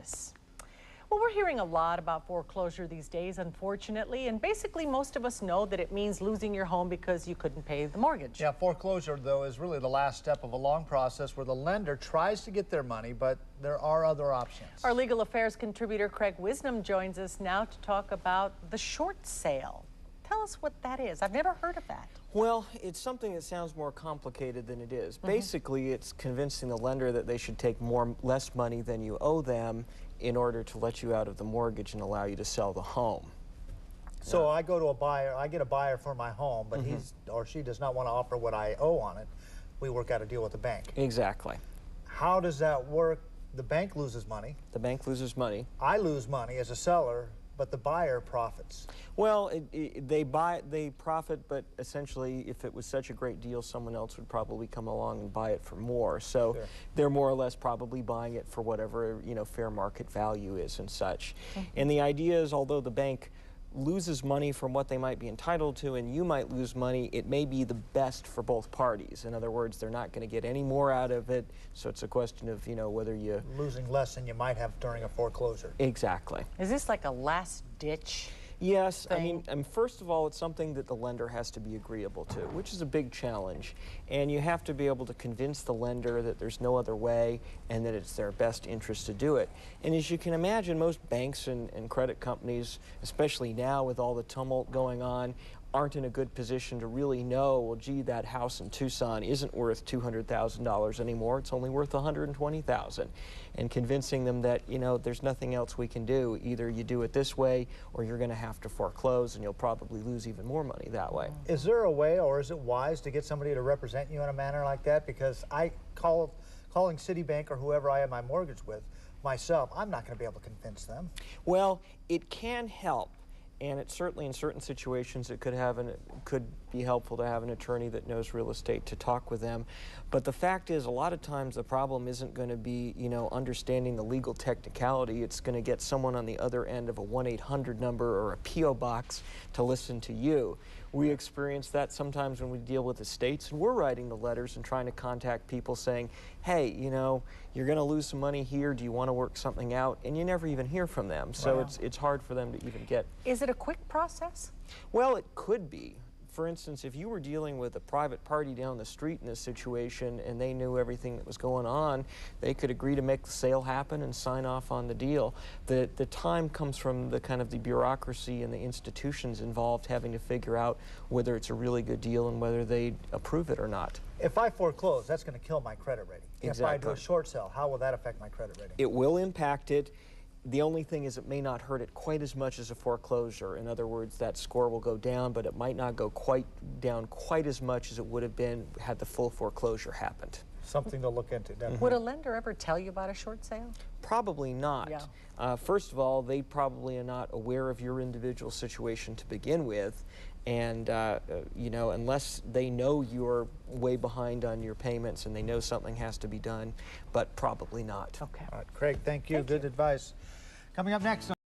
this? Well, we're hearing a lot about foreclosure these days, unfortunately, and basically most of us know that it means losing your home because you couldn't pay the mortgage. Yeah, foreclosure, though, is really the last step of a long process where the lender tries to get their money, but there are other options. Our legal affairs contributor, Craig Wisdom, joins us now to talk about the short sale. Tell us what that is. I've never heard of that. Well, it's something that sounds more complicated than it is. Basically, it's convincing the lender that they should take less money than you owe them in order to let you out of the mortgage and allow you to sell the home. So I go to a buyer, I get a buyer for my home, but he or she does not want to offer what I owe on it. We work out a deal with the bank. Exactly. How does that work? The bank loses money. The bank loses money. I lose money as a seller, but the buyer profits. Well, they profit, but essentially, if it was such a great deal, someone else would probably come along and buy it for more. So they're more or less probably buying it for whatever, fair market value is and such. And the idea is, although the bank loses money from what they might be entitled to and you might lose money, it may be the best for both parties. In other words, they're not going to get any more out of it, so it's a question of, whether you... Losing less than you might have during a foreclosure. Exactly. Is this like a last-ditch Yes, thing? I mean, first of all, it's something that the lender has to be agreeable to, which is a big challenge. And you have to be able to convince the lender that there's no other way and that it's their best interest to do it. And as you can imagine, most banks and credit companies, especially now with all the tumult going on, aren't in a good position to really know, well, gee, that house in Tucson isn't worth $200,000 anymore. It's only worth $120,000. And convincing them that, there's nothing else we can do. Either you do it this way or you're going to have to foreclose and you'll probably lose even more money that way. Is there a way, or is it wise to get somebody to represent you in a manner like that? Because calling Citibank or whoever I have my mortgage with myself, I'm not going to be able to convince them. Well, it can help. And it certainly, in certain situations, it could be helpful to have an attorney that knows real estate to talk with them. But the fact is, a lot of times the problem isn't going to be, understanding the legal technicality. It's going to get someone on the other end of a 1-800 number or a P.O. box to listen to you. We experience that sometimes when we deal with estates, and we're writing the letters and trying to contact people saying, hey, you're going to lose some money here. Do you want to work something out? And you never even hear from them. So it's hard for them to even get... Is it a quick process? Well, it could be. For instance, if you were dealing with a private party down the street in this situation and they knew everything that was going on, they could agree to make the sale happen and sign off on the deal. The time comes from the kind of the bureaucracy and the institutions involved having to figure out whether it's a really good deal and whether they approve it or not. If I foreclose, that's going to kill my credit rating. Exactly. If I do a short sale, how will that affect my credit rating? It will impact it. The only thing is it may not hurt it quite as much as a foreclosure. In other words, that score will go down, but it might not go down quite as much as it would have been had the full foreclosure happened. Something to look into, definitely. Would a lender ever tell you about a short sale? Probably not. Yeah. First of all, they probably are not aware of your individual situation to begin with. And, unless they know you're way behind on your payments and they know something has to be done, but probably not. Okay. All right, Craig, thank you. Good advice. Coming up next.